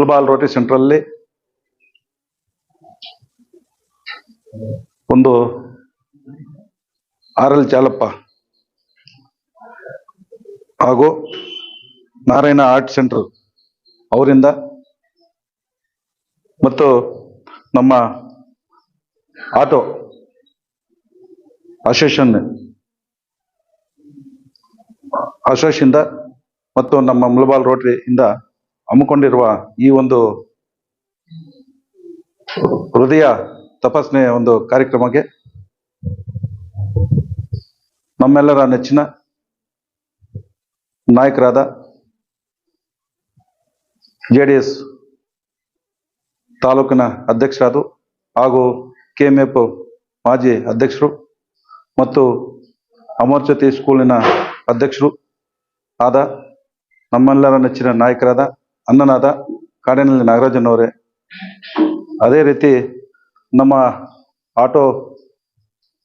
ಮುಲ್ಬಾಲ್ Rotary ಸೆಂಟ್ರಲ್ಲಿ ಒಂದು RL Jalappa ಹಾಗೂ ನಾರಾಯಣ ಆರ್ಟ್ ಸೆಂಟರ್ ಅವರಿಂದ ಮತ್ತು ನಮ್ಮ ಆಟೋ ಅಸೋಸಿಯೇಷನ್ ಮತ್ತು ನಮ್ಮ ಮುಲ್ಬಾಲ್ ರೋಟರಿ ಇಂದ ಹಮ್ಮಿಕೊಂಡಿರುವ ಈ ಒಂದು ಹೃದಯ ತಪಾಸಣೆ ಒಂದು ಕಾರ್ಯಕ್ರಮಕ್ಕೆ ನಮ್ಮೆಲ್ಲರ ನೆಚ್ಚಿನ ನಾಯಕರಾದ JDS ತಾಲೂಕಿನ ಅಧ್ಯಕ್ಷರಾದ ಹಾಗೂ KMF ಮಾಜಿ ಅಧ್ಯಕ್ಷರು ಮತ್ತು ಅಮರ್ಜ್ಯೋತಿ ಸ್ಕೂಲಿನ ಅಧ್ಯಕ್ಷರು ಆದ ನಮ್ಮೆಲ್ಲರ ನೆಚ್ಚಿನ ನಾಯಕರಾದ ಅಣ್ಣನಾದ ಕಾಡೇನಹಳ್ಳಿ ನಾಗರಾಜನವರೇ, ಅದೇ ರೀತಿ ನಮ್ಮ ಆಟೋ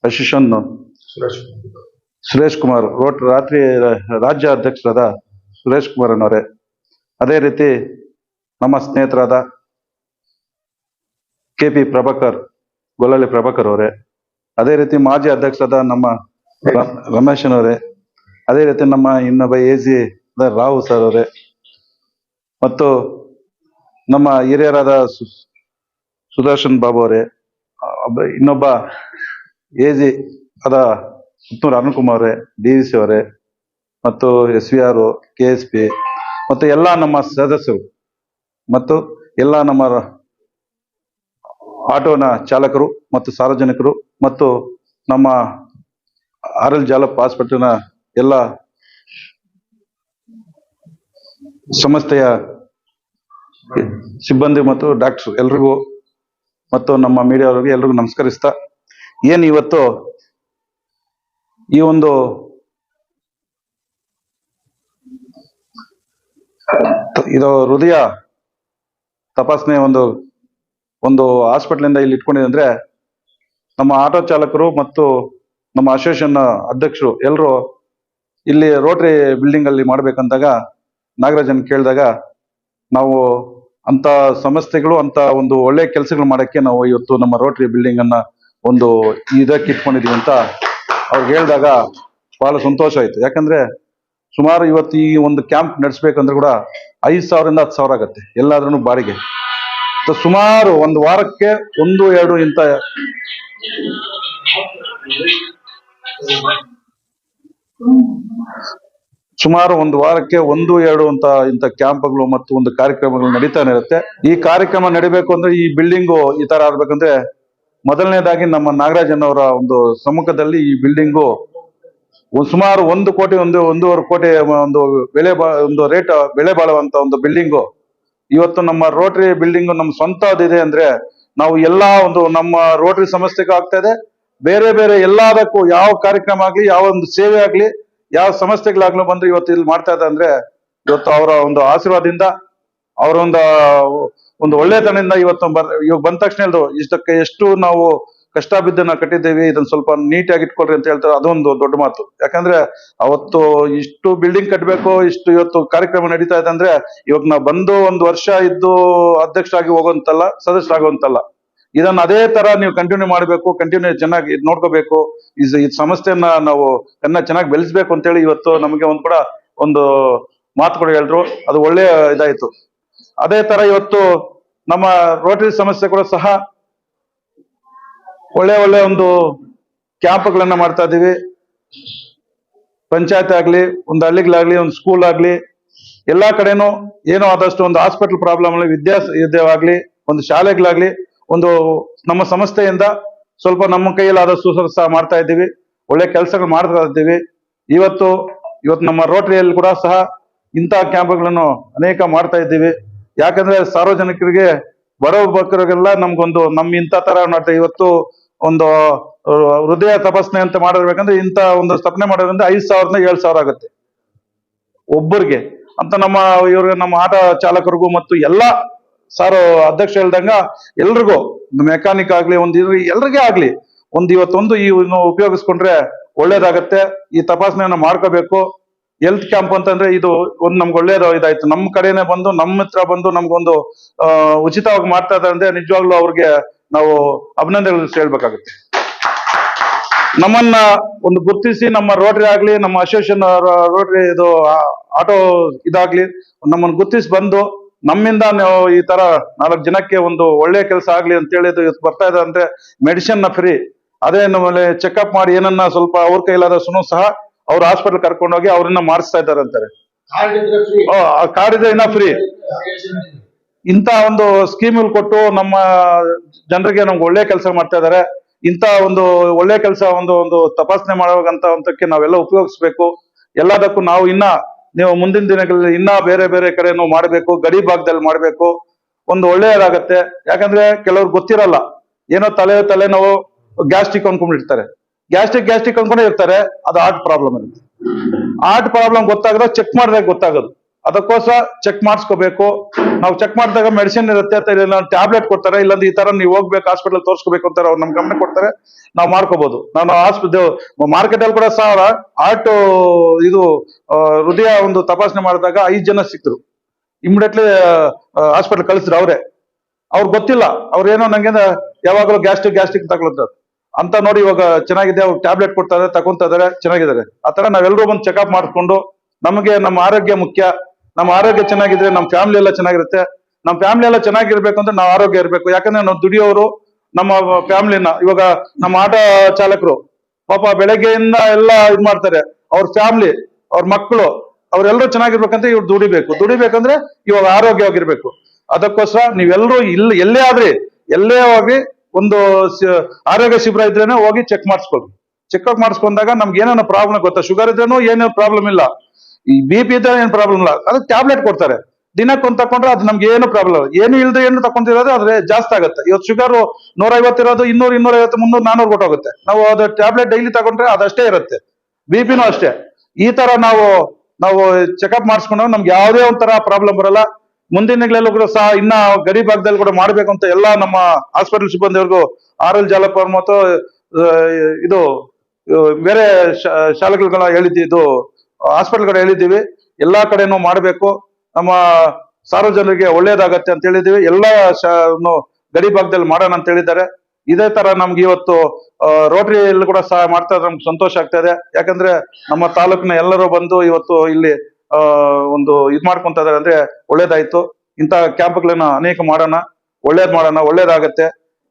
ಅಸೋಸಿಯೇಷನ್ ಸುರೇಶ್ ಕುಮಾರ್ ರಾತ್ರಿ ರಾಜ್ಯ ಅಧ್ಯಕ್ಷರಾದ ಸುರೇಶ್ ಕುಮಾರ್ ಅನ್ನೋರೇ, ಅದೇ ರೀತಿ ನಮ್ಮ ಸ್ನೇಹಿತರಾದ KP ಪ್ರಭಾಕರ್ ಗೊಲ್ಲಳ್ಳಿ ಪ್ರಭಾಕರ್ ಅವರೇ, ಅದೇ ರೀತಿ ಮಾಜಿ ಅಧ್ಯಕ್ಷರಾದ ನಮ್ಮ ರಮೇಶನವರೇ, ಅದೇ ರೀತಿ ನಮ್ಮ ಇನ್ನೊಬ್ಬ AG ರಾವ್ ಸರ್ ಅವರೇ ಮತ್ತು ನಮ್ಮ ಹಿರಿಯರಾದ ಸುದರ್ಶನ್ ಬಾಬು ಅವರೇ, ಇನ್ನೊಬ್ಬ AG ಆದ ಪುತ್ತೂರು ಅರುಣಕುಮಾರ್ ಅವರೇ, DVC ಅವರೇ ಮತ್ತು SVR KSP ಮತ್ತು ಎಲ್ಲ ನಮ್ಮ ಸದಸ್ಯರು ಮತ್ತು ಎಲ್ಲ ನಮ್ಮ ಆಟೋನ ಚಾಲಕರು ಮತ್ತು ಸಾರ್ವಜನಿಕರು ಮತ್ತು ನಮ್ಮ RL ಜಾಲಪ್ಪ ಹಾಸ್ಪಿಟಲ್ನ ಎಲ್ಲ ಸಂಸ್ಥೆಯ ಸಿಬ್ಬಂದಿ ಮತ್ತು ಡಾಕ್ಟರ್ ಎಲ್ರಿಗೂ ಮತ್ತು ನಮ್ಮ ಮೀಡಿಯಾ ಅವರಿಗೆ ಎಲ್ರಿಗೂ ನಮಸ್ಕರಿಸ್ತಾ, ಏನು ಇವತ್ತು ಈ ಒಂದು ಇದು ಹೃದಯ ತಪಾಸಣೆ ಒಂದು ಹಾಸ್ಪಿಟಲ್ ಇಲ್ಲಿ ಇಟ್ಕೊಂಡಿದೆ ಅಂದ್ರೆ ನಮ್ಮ ಆಟೋ ಚಾಲಕರು ಮತ್ತು ನಮ್ಮ ಅಸೋಸಿಯೇಷನ್ ಅಧ್ಯಕ್ಷರು ಎಲ್ಲರೂ ಇಲ್ಲಿ ರೋಟರಿ ಬಿಲ್ಡಿಂಗ್ ಅಲ್ಲಿ ಮಾಡ್ಬೇಕಂದಾಗ ನಾಗರಾಜನ್ ಕೇಳಿದಾಗ ನಾವು ಅಂತ ಸಂಸ್ಥೆಗಳು ಅಂತ ಒಂದು ಒಳ್ಳೆ ಕೆಲಸಗಳು ಮಾಡಕ್ಕೆ ನಾವು ಇವತ್ತು ನಮ್ಮ ರೋಟರಿ ಬಿಲ್ಡಿಂಗ್ ಅನ್ನ ಒಂದು ಇದಕ್ಕೆ ಇಟ್ಕೊಂಡಿದೀವಿ ಅಂತ ಅವ್ರಿಗೆ ಹೇಳಿದಾಗ ಬಹಳ ಸಂತೋಷ ಆಯ್ತು. ಯಾಕಂದ್ರೆ ಸುಮಾರು ಇವತ್ತು ಈ ಒಂದು ಕ್ಯಾಂಪ್ ನಡೆಸ್ಬೇಕಂದ್ರೆ ಕೂಡ 5,000 ಇಂದ 10,000 ಆಗತ್ತೆ ಎಲ್ಲಾದ್ರೂ ಬಾಡಿಗೆ. ಸುಮಾರು ಒಂದು ವಾರಕ್ಕೆ 1-2 ಇಂತ ಸುಮಾರು ಒಂದು ವಾರಕ್ಕೆ 1-2 ಇಂತ ಕ್ಯಾಂಪ್ಗಳು ಮತ್ತು ಒಂದು ಕಾರ್ಯಕ್ರಮಗಳು ನಡೀತಾನೆ ಇರುತ್ತೆ. ಈ ಕಾರ್ಯಕ್ರಮ ನಡಿಬೇಕು ಅಂದ್ರೆ ಈ ಬಿಲ್ಡಿಂಗು ಈ ತರ ಆಗ್ಬೇಕಂದ್ರೆ ಮೊದಲನೇದಾಗಿ ನಮ್ಮ ನಾಗರಾಜನ್ ಅವರ ಒಂದು ಸಮ್ಮುಖದಲ್ಲಿ ಈ ಬಿಲ್ಡಿಂಗು ಸುಮಾರು 1 ಕೋಟಿ 1.5 ಕೋಟಿ ಒಂದು ಬೆಲೆ ಬಾಳುವಂತ ಒಂದು ಬಿಲ್ಡಿಂಗು ಇವತ್ತು ನಮ್ಮ ರೋಟರಿ ಬಿಲ್ಡಿಂಗ್ ನಮ್ಮ ಸ್ವಂತದಿದೆ ಅಂದ್ರೆ ನಾವು ಎಲ್ಲಾ ಒಂದು ನಮ್ಮ ರೋಟರಿ ಸಂಸ್ಥೆಗೂ ಆಗ್ತಾ ಇದೆ, ಬೇರೆ ಬೇರೆ ಎಲ್ಲದಕ್ಕೂ ಯಾವ ಕಾರ್ಯಕ್ರಮ ಆಗ್ಲಿ, ಯಾವ ಒಂದು ಸೇವೆ ಆಗ್ಲಿ, ಯಾವ ಸಂಸ್ಥೆಗಳಾಗ್ಲೂ ಬಂದು ಇವತ್ತು ಇಲ್ಲಿ ಮಾಡ್ತಾ ಇದೆ ಅಂದ್ರೆ ಇವತ್ತು ಅವರ ಒಂದು ಆಶೀರ್ವಾದದಿಂದ ಅವರ ಒಂದು ಒಳ್ಳೆತನದಿಂದ ಇವತ್ತು ಇವಾಗ ಬಂದ ತಕ್ಷಣ ಎಲ್ರು ಇಷ್ಟಕ್ಕೆ ಎಷ್ಟು ನಾವು ಕಷ್ಟ ಬಿದ್ದನ್ನ ಕಟ್ಟಿದ್ದೇವೆ, ಇದನ್ನ ಸ್ವಲ್ಪ ನೀಟಾಗಿ ಇಟ್ಕೊಳ್ರಿ ಅಂತ ಹೇಳ್ತಾರೆ. ಅದೊಂದು ದೊಡ್ಡ ಮಾತು. ಯಾಕಂದ್ರೆ ಅವತ್ತು ಇಷ್ಟು ಬಿಲ್ಡಿಂಗ್ ಕಟ್ಟಬೇಕು, ಇಷ್ಟು ಇವತ್ತು ಕಾರ್ಯಕ್ರಮ ನಡೀತಾ ಇದೆ ಅಂದ್ರೆ ಇವಾಗ ನಾವು ಬಂದು 1 ವರ್ಷ ಇದ್ದು ಅಧ್ಯಕ್ಷರಾಗಿ ಹೋಗುವಂತಲ್ಲ, ಸದಸ್ಯರಾಗುವಂತಲ್ಲ. ಇದನ್ನ ಅದೇ ತರ ನೀವು ಕಂಟಿನ್ಯೂ ಮಾಡಬೇಕು, ಕಂಟಿನ್ಯೂ ಚೆನ್ನಾಗಿ ನೋಡ್ಕೋಬೇಕು, ಈ ಸಂಸ್ಥೆಯನ್ನ ನಾವು ಚೆನ್ನಾಗಿ ಬೆಳೆಸ್ಬೇಕು ಅಂತೇಳಿ ಇವತ್ತು ನಮಗೆ ಒಂದು ಮಾತು ಕೂಡ ಹೇಳಿದ್ರು. ಅದು ಒಳ್ಳೆ ಇದಾಯ್ತು. ಅದೇ ತರ ಇವತ್ತು ನಮ್ಮ ರೋಟರಿ ಸಂಸ್ಥೆ ಕೂಡ ಸಹ ಒಳ್ಳೆ ಒಂದು ಕ್ಯಾಂಪ್ಗಳನ್ನ ಮಾಡ್ತಾ ಇದೀವಿ. ಪಂಚಾಯತ್ ಆಗ್ಲಿ, ಒಂದು ಹಳ್ಳಿಗಳಾಗ್ಲಿ, ಒಂದು ಸ್ಕೂಲ್ ಆಗ್ಲಿ, ಎಲ್ಲಾ ಕಡೆನೂ ಏನೋ ಆದಷ್ಟು ಒಂದು ಹಾಸ್ಪಿಟಲ್ ಪ್ರಾಬ್ಲಮ್ ವಿದ್ಯಾವಾಗ್ಲಿ, ಒಂದು ಶಾಲೆಗಳಾಗ್ಲಿ, ಒಂದು ನಮ್ಮ ಸಂಸ್ಥೆಯಿಂದ ಸ್ವಲ್ಪ ನಮ್ಮ ಕೈಯಲ್ಲಿ ಆದಷ್ಟು ಸಹ ಮಾಡ್ತಾ ಇದ್ದೀವಿ. ಒಳ್ಳೆ ಕೆಲಸಗಳು ಮಾಡ್ತಾ ಇದ್ದೀವಿ. ಇವತ್ತು ನಮ್ಮ ರೋಟರಿಯಲ್ಲಿ ಕೂಡ ಸಹ ಇಂತಹ ಕ್ಯಾಂಪ್ಗಳನ್ನು ಅನೇಕ ಮಾಡ್ತಾ ಇದ್ದೀವಿ. ಯಾಕಂದ್ರೆ ಸಾರ್ವಜನಿಕರಿಗೆ ಬಡವರಿಗೆಲ್ಲ ನಮ್ಮ ಇಂಥ ತರ ಮಾಡ್ತಾ ಇವತ್ತು ಒಂದು ಹೃದಯ ತಪಾಸಣೆ ಅಂತ ಮಾಡಿರ್ಬೇಕಂದ್ರೆ ಇಂಥ ಒಂದು ಸ್ಥಾಪನೆ ಮಾಡೋದ್ರಿಂದ 5,000 ಇಂದ 7,000 ಆಗುತ್ತೆ ಒಬ್ಬರಿಗೆ ಅಂತ. ನಮ್ಮ ಆಟೋ ಚಾಲಕರಿಗೂ ಮತ್ತು ಎಲ್ಲಾ ಅಧ್ಯಕ್ಷ ಹೇಳ್ದಂಗ ಎಲ್ರಿಗೂ, ಮೆಕ್ಯಾನಿಕ್ ಆಗ್ಲಿ, ಎಲ್ರಿಗೇ ಆಗ್ಲಿ ಇವತ್ತೊಂದು ಉಪಯೋಗಿಸ್ಕೊಂಡ್ರೆ ಒಳ್ಳೇದಾಗತ್ತೆ. ಈ ತಪಾಸಣೆಯನ್ನ ಮಾಡ್ಕೋಬೇಕು. ಹೆಲ್ತ್ ಕ್ಯಾಂಪ್ ಅಂತಂದ್ರೆ ಇದು ಒಂದು ನಮ್ಗೆ ಒಳ್ಳೇದು ಇದಾಯ್ತು. ನಮ್ಮ ಕಡೆನೆ ಬಂದು ನಮ್ಮ ಹತ್ರ ಬಂದು ನಮ್ಗೊಂದು ಉಚಿತವಾಗಿ ಮಾಡ್ತಾ ಇದ್ದಾರೆ ಅಂದ್ರೆ ನಿಜವಾಗ್ಲೂ ಅವ್ರಿಗೆ ನಾವು ಅಭಿನಂದನೆಗಳು ಹೇಳ್ಬೇಕಾಗುತ್ತೆ. ನಮ್ಮನ್ನ ಒಂದು ಗುರ್ತಿಸಿ ನಮ್ಮ ರೋಟರಿ ಆಗ್ಲಿ, ನಮ್ಮ ಅಸೋಸಿಯೇಷನ್ ರೋಟರಿ ಇದು ಆಟೋ ಇದಾಗ್ಲಿ ನಮ್ಮನ್ನು ಗುರ್ತಿಸಿ ಬಂದು ನಮ್ಮಿಂದ ನಾವು ಈ ತರ 4 ಜನಕ್ಕೆ ಒಂದು ಒಳ್ಳೆ ಕೆಲಸ ಆಗ್ಲಿ ಅಂತ ಹೇಳಿ ಬರ್ತಾ ಇದೆ. ಅಂದ್ರೆ ಮೆಡಿಸಿನ್ ಫ್ರೀ, ಅದೇ ನಮ್ಮಲ್ಲಿ ಚೆಕ್ಅಪ್ ಮಾಡಿ ಏನನ್ನ ಸ್ವಲ್ಪ ಅವ್ರ ಕೈಲಾದಷ್ಟು ಸಹ ಅವ್ರ ಹಾಸ್ಪಿಟಲ್ ಕರ್ಕೊಂಡೋಗಿ ಅವ್ರನ್ನ ಮಾಡಿಸ್ತಾ ಇದ್ದಾರೆ ಅಂತಾರೆ. ಕಾರ್ಡ್ ಇದ್ರೆ ಇನ್ನ ಫ್ರೀ. ಇಂತ ಒಂದು ಸ್ಕೀಮ್ ಕೊಟ್ಟು ನಮ್ಮ ಜನರಿಗೆ ನಮ್ಗೆ ಒಳ್ಳೆ ಕೆಲಸ ಮಾಡ್ತಾ ಇದ್ದಾರೆ. ಇಂತ ಒಂದು ಒಳ್ಳೆ ಕೆಲಸ ಒಂದು ತಪಾಸಣೆ ಮಾಡುವಂತಕ್ಕೆ ನಾವೆಲ್ಲ ಉಪಯೋಗಿಸ್ಬೇಕು. ಎಲ್ಲದಕ್ಕೂ ನಾವು ನೀವು ಮುಂದಿನ ದಿನಗಳಲ್ಲಿ ಇನ್ನ ಬೇರೆ ಬೇರೆ ಕಡೆನೂ ಮಾಡಬೇಕು, ಗಡಿ ಭಾಗದಲ್ಲಿ ಮಾಡಬೇಕು. ಒಂದು ಒಳ್ಳೆಯದಾಗತ್ತೆ. ಯಾಕಂದ್ರೆ ಕೆಲವ್ರು ಗೊತ್ತಿರಲ್ಲ, ಏನೋ ತಲೆನೋವು ಗ್ಯಾಸ್ಟ್ರಿಕ್ ಅನ್ಕೊಂಡಿರ್ತಾರೆ. ಗ್ಯಾಸ್ಟ್ರಿಕ್ ಅನ್ಕೊಂಡೇ ಇರ್ತಾರೆ, ಅದು ಹಾರ್ಟ್ ಪ್ರಾಬ್ಲಮ್ ಇರುತ್ತೆ. ಹಾರ್ಟ್ ಪ್ರಾಬ್ಲಮ್ ಗೊತ್ತಾಗದ ಚೆಕ್ ಮಾಡಿದಾಗ ಗೊತ್ತಾಗೋದು. ಅದಕ್ಕೋಸ್ಕರ ಚೆಕ್ ಮಾಡಿಸ್ಕೋಬೇಕು. ನಾವು ಚೆಕ್ ಮಾಡಿದಾಗ ಮೆಡಿಸಿನ್ ಇರುತ್ತೆ, ಟ್ಯಾಬ್ಲೆಟ್ ಕೊಡ್ತಾರೆ. ಇಲ್ಲಾಂದ್ರೆ ಈ ತರ ನೀವು ಹೋಗ್ಬೇಕು ಹಾಸ್ಪಿಟಲ್ ತೋರಿಸ್ಕೋಬೇಕು ಅಂತಾರೆ, ಅವ್ರು ನಮ್ ಗಮನ ಕೊಡ್ತಾರೆ, ನಾವು ಮಾಡ್ಕೋಬಹುದು. ನಾನು ಮಾರ್ಕೆಟ್ ಅಲ್ಲಿ ಕೂಡ ಸಹ ಹಾರ್ಟ್ ಇದು ಹೃದಯ ಒಂದು ತಪಾಸಣೆ ಮಾಡಿದಾಗ 5 ಜನ ಸಿಕ್ಕರು. ಇಮಿಡಿಯೇಟ್ಲಿ ಹಾಸ್ಪಿಟಲ್ ಕಳಿಸಿದ್ರು ಅವ್ರೆ. ಅವ್ರಿಗೆ ಗೊತ್ತಿಲ್ಲ, ಅವ್ರೇನೋ ನಂಗೆ ಯಾವಾಗಲೂ ಗ್ಯಾಸ್ಟ್ರಿಕ್ ತಗೊಳ್ತಾರೆ ಅಂತ ನೋಡಿ ಇವಾಗ ಚೆನ್ನಾಗಿದೆ. ಅವ್ರು ಟ್ಯಾಬ್ಲೆಟ್ ಕೊಡ್ತಾರೆ, ತಗೊಂತ ಇದಾರೆ, ಚೆನ್ನಾಗಿದ್ದಾರೆ. ಆತರ ನಾವೆಲ್ಲರೂ ಬಂದು ಚೆಕ್ಅಪ್ ಮಾಡಿಸ್ಕೊಂಡು, ನಮಗೆ ನಮ್ಮ ಆರೋಗ್ಯ ಮುಖ್ಯ. ನಮ್ಮ ಆರೋಗ್ಯ ಚೆನ್ನಾಗಿದ್ರೆ ನಮ್ಮ ಫ್ಯಾಮಿಲಿ ಎಲ್ಲ ಚೆನ್ನಾಗಿರುತ್ತೆ. ನಮ್ಮ ಫ್ಯಾಮಿಲಿ ಎಲ್ಲ ಚೆನ್ನಾಗಿರ್ಬೇಕು ಅಂದ್ರೆ ನಾವು ಆರೋಗ್ಯ ಇರಬೇಕು. ಯಾಕಂದ್ರೆ ನಾವು ದುಡಿಯೋರು ನಮ್ಮ ಫ್ಯಾಮಿಲಿನ, ಇವಾಗ ನಮ್ಮ ಆಟೋ ಚಾಲಕರು ಪಾಪ ಬೆಳಗ್ಗೆಯಿಂದ ಎಲ್ಲ ಇದ್ ಮಾಡ್ತಾರೆ. ಅವ್ರ ಫ್ಯಾಮಿಲಿ, ಅವ್ರ ಮಕ್ಕಳು, ಅವ್ರೆಲ್ಲರೂ ಚೆನ್ನಾಗಿರ್ಬೇಕಂತ ಇವ್ರು ದುಡಿಬೇಕಂದ್ರೆ ಇವಾಗ ಆರೋಗ್ಯವಾಗಿರ್ಬೇಕು. ಅದಕ್ಕೋಸ್ಕರ ನೀವೆಲ್ಲರೂ ಎಲ್ಲೇ ಹೋಗಿ ಒಂದು ಆರೋಗ್ಯ ಶಿಬಿರ ಇದ್ರೇನೆ ಹೋಗಿ ಚೆಕ್ ಮಾಡಿಸ್ಕೊಳ್ಳಿ. ಚೆಕ್ಅಪ್ ಮಾಡಿಸ್ಕೊಂಡಾಗ ನಮ್ಗೆ ಏನೇನೋ ಪ್ರಾಬ್ಲಮ್ ಗೊತ್ತಾ, ಶುಗರ್ ಇದ್ರೇನು ಏನೇನು ಪ್ರಾಬ್ಲಮ್ ಇಲ್ಲ, ಈ BP ಇದ್ರೆ ಏನು ಪ್ರಾಬ್ಲಮ್ ಇಲ್ಲ. ಅದಕ್ಕೆ ಟ್ಯಾಬ್ಲೆಟ್ ಕೊಡ್ತಾರೆ, ದಿನಕ್ಕೊಂದು ತಕೊಂಡ್ರೆ ಅದು ನಮ್ಗೆ ಏನು ಪ್ರಾಬ್ಲಮ್. ಏನು ಇಲ್ದೆ ಏನು ತಕೊಂತಿರೋದು ಆದ್ರೆ ಜಾಸ್ತಿ ಆಗುತ್ತೆ. ಇವತ್ತು ಶುಗರ್ 150 ಇರೋದು 200, 250, 300, 400 ಕೊಟ್ಟೋಗುತ್ತೆ. ನಾವು ಅದು ಟ್ಯಾಬ್ಲೆಟ್ ಡೈಲಿ ತಗೊಂಡ್ರೆ ಅದಷ್ಟೇ ಇರುತ್ತೆ. BPನೂ ಅಷ್ಟೇ. ಈ ತರ ನಾವು ಚೆಕ್ಅಪ್ ಮಾಡಿಸ್ಕೊಂಡಾಗ ನಮ್ಗೆ ಯಾವುದೇ ಒಂಥರ ಪ್ರಾಬ್ಲಮ್ ಬರಲ್ಲ. ಮುಂದಿನಗಳಲ್ಲೂ ಕೂಡ ಸಹ ಇನ್ನ ಗಡಿ ಭಾಗದಲ್ಲಿ ಕೂಡ ಮಾಡ್ಬೇಕು ಅಂತ ಎಲ್ಲ ನಮ್ಮ ಹಾಸ್ಪಿಟಲ್ ಸಿಬ್ಬಂದಿವರೆಗೂ RL ಜಾಲಪ್ಪ ಮತ್ತು ಇದು ಬೇರೆ ಶಾಲೆಗಳ ಹೇಳಿದ್ದು ಹಾಸ್ಪಿಟಲ್ ಕಡೆ ಹೇಳಿದ್ದೀವಿ. ಎಲ್ಲಾ ಕಡೆನೂ ಮಾಡಬೇಕು, ನಮ್ಮ ಸಾರ್ವಜನಿಕರಿಗೆ ಒಳ್ಳೇದಾಗತ್ತೆ ಅಂತ ಹೇಳಿದೀವಿ. ಎಲ್ಲ ಗಡಿ ಭಾಗದಲ್ಲಿ ಮಾಡೋಣ ಅಂತ ಹೇಳಿದ್ದಾರೆ. ಇದೇ ತರ ನಮ್ಗೆ ಇವತ್ತು ರೋಟರಿಯಲ್ಲಿ ಕೂಡ ಸಹ ಮಾಡ್ತಾ ಇದ್ರೆ ನಮ್ಗೆ ಸಂತೋಷ ಆಗ್ತಾ ಇದೆ. ಯಾಕಂದ್ರೆ ನಮ್ಮ ತಾಲೂಕಿನ ಎಲ್ಲರೂ ಬಂದು ಇವತ್ತು ಇಲ್ಲಿ ಒಂದು ಮಾಡ್ಕೊಂತ ಇದಾರೆ ಅಂದ್ರೆ ಒಳ್ಳೇದಾಯ್ತು. ಇಂತ ಕ್ಯಾಂಪ್ಗಳನ್ನ ಅನೇಕ ಮಾಡೋಣ, ಒಳ್ಳೇದಾಗತ್ತೆ.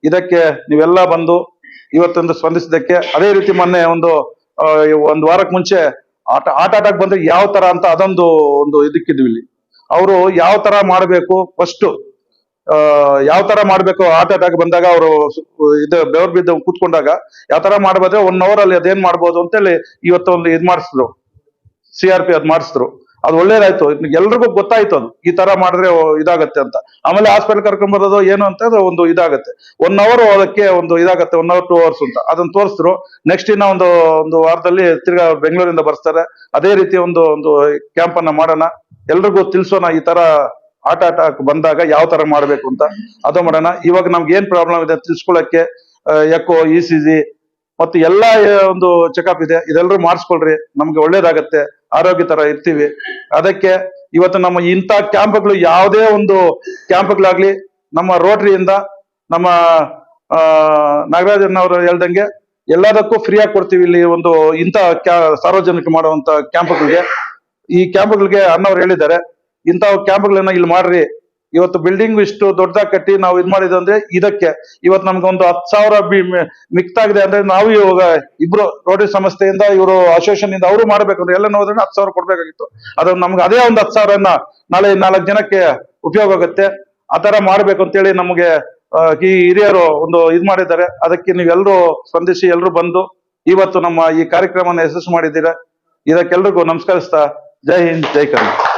ಇದಕ್ಕೆ ನೀವೆಲ್ಲ ಬಂದು ಇವತ್ತೊಂದು ಸ್ಪಂದಿಸಿದ್ದಕ್ಕೆ. ಅದೇ ರೀತಿ ಮೊನ್ನೆ ಒಂದು ವಾರಕ್ಕೆ ಮುಂಚೆ ಆಟಾಟಕ್ ಬಂದ್ರೆ ಯಾವ ತರ ಅಂತ ಅದೊಂದು ಇದಕ್ಕಿದ್ವಿ ಇಲ್ಲಿ. ಅವರು ಯಾವ ತರ ಮಾಡ್ಬೇಕು, ಫಸ್ಟ್ ಯಾವ ತರ ಮಾಡ್ಬೇಕು ಹಾರ್ಟ್ ಅಟ್ಯಾಕ್ ಬಂದಾಗ ಅವರು ಬೆವರು ಬಿದ್ದು ಕೂತ್ಕೊಂಡಾಗ ಯಾವ ತರ ಮಾಡ್ಬೋದ್ರೆ 1 hour ಅಲ್ಲಿ ಅದೇನ್ ಮಾಡ್ಬೋದು ಅಂತೇಳಿ ಇವತ್ತೊಂದು ಮಾಡಿಸಿದ್ರು. CRP ಅದ್ ಮಾಡಿಸಿದ್ರು. ಅದು ಒಳ್ಳೇದಾಯ್ತು. ಎಲ್ರಿಗೂ ಗೊತ್ತಾಯ್ತು ಅದು ಈ ತರ ಮಾಡಿದ್ರೆ ಇದಾಗತ್ತೆ ಅಂತ. ಆಮೇಲೆ ಹಾಸ್ಪಿಟಲ್ ಕರ್ಕೊಂಡ್ ಬರೋದು ಏನು ಅಂತ ಒಂದು ಇದಾಗತ್ತೆ. 1 hour ಅದಕ್ಕೆ ಒಂದು ಇದಾಗತ್ತೆ, 1 hour 2 hours ಅಂತ ಅದನ್ನ ತೋರಿಸಿದ್ರು. ನೆಕ್ಸ್ಟ್ ಇನ್ನ ಒಂದು ವಾರದಲ್ಲಿ ತಿರ್ಗಾ ಬೆಂಗಳೂರಿಂದ ಬರ್ತಾರೆ. ಅದೇ ರೀತಿ ಒಂದು ಕ್ಯಾಂಪ್ ಅನ್ನ ಮಾಡೋಣ, ಎಲ್ರಿಗೂ ತಿಳಿಸೋಣ ಈ ತರ ಹಾರ್ಟ್ ಅಟ್ಯಾಕ್ ಬಂದಾಗ ಯಾವ ತರ ಮಾಡ್ಬೇಕು ಅಂತ. ಅದು ಮಾಡೋಣ. ಇವಾಗ ನಮ್ಗೆ ಏನ್ ಪ್ರಾಬ್ಲಮ್ ಇದೆ ತಿಳ್ಸ್ಕೊಳಕ್ಕೆ ಎಕೋ, ECG ಮತ್ತು ಎಲ್ಲಾ ಒಂದು ಚೆಕಪ್ ಇದೆ. ಇದೆಲ್ಲರೂ ಮಾಡಿಸ್ಕೊಳ್ರಿ, ನಮ್ಗೆ ಒಳ್ಳೇದಾಗತ್ತೆ, ಆರೋಗ್ಯ ತರ ಇರ್ತೀವಿ. ಅದಕ್ಕೆ ಇವತ್ತು ನಮ್ಮ ಇಂಥ ಕ್ಯಾಂಪ್ಗಳು ಯಾವುದೇ ಒಂದು ಕ್ಯಾಂಪ್ಗಳಾಗ್ಲಿ ನಮ್ಮ ರೋಟರಿಯಿಂದ ನಮ್ಮ ನಾಗರಾಜನವರು ಹೇಳ್ದಂಗೆ ಎಲ್ಲದಕ್ಕೂ ಫ್ರೀ ಆಗಿ ಕೊಡ್ತೀವಿ. ಇಲ್ಲಿ ಇಂಥ ಸಾರ್ವಜನಿಕ ಮಾಡುವಂತ ಕ್ಯಾಂಪ್ಗಳಿಗೆ, ಈ ಕ್ಯಾಂಪ್ಗಳಿಗೆ ಅಣ್ಣವ್ರು ಹೇಳಿದ್ದಾರೆ ಇಂಥ ಕ್ಯಾಂಪ್ಗಳನ್ನ ಇಲ್ಲಿ ಮಾಡ್ರಿ. ಇವತ್ತು ಬಿಲ್ಡಿಂಗ್ ಇಷ್ಟು ದೊಡ್ಡದಾಗಿ ಕಟ್ಟಿ ನಾವು ಮಾಡಿದ್ವಿ ಅಂದ್ರೆ ಇದಕ್ಕೆ ಇವತ್ತು ನಮ್ಗೆ ಒಂದು 10,000 ಮಿಕ್ತಾಗಿದೆ ಅಂದ್ರೆ ನಾವು ಇವಾಗ ಇಬ್ರು ರೋಟರಿ ಸಂಸ್ಥೆಯಿಂದ ಇವರು ಅಸೋಸಿಯೇಷನ್ ಇಂದ ಅವರು ಮಾಡ್ಬೇಕಂದ್ರೆ ಎಲ್ಲ ನೋಡಿದ್ರೆ 10,000 ಕೊಡ್ಬೇಕಾಗಿತ್ತು. ಅದು ನಮ್ಗೆ ಅದೇ ಒಂದು 10,000 ನಾಳೆ 4 ಜನಕ್ಕೆ ಉಪಯೋಗ ಆಗುತ್ತೆ. ಆ ತರ ಮಾಡ್ಬೇಕು ಅಂತೇಳಿ ನಮಗೆ ಈ ಹಿರಿಯರು ಒಂದು ಮಾಡಿದ್ದಾರೆ. ಅದಕ್ಕೆ ನೀವೆಲ್ಲರೂ ಸ್ಪಂದಿಸಿ ಎಲ್ಲರೂ ಬಂದು ಇವತ್ತು ನಮ್ಮ ಈ ಕಾರ್ಯಕ್ರಮನ ಯಶಸ್ಸು ಮಾಡಿದ್ದೀರಾ. ಇದಕ್ಕೆಲ್ರಿಗೂ ನಮಸ್ಕರಿಸ್ತಾ ಜೈ ಹಿಂದ್, ಜೈ ಕರ್ನಾಟಕ.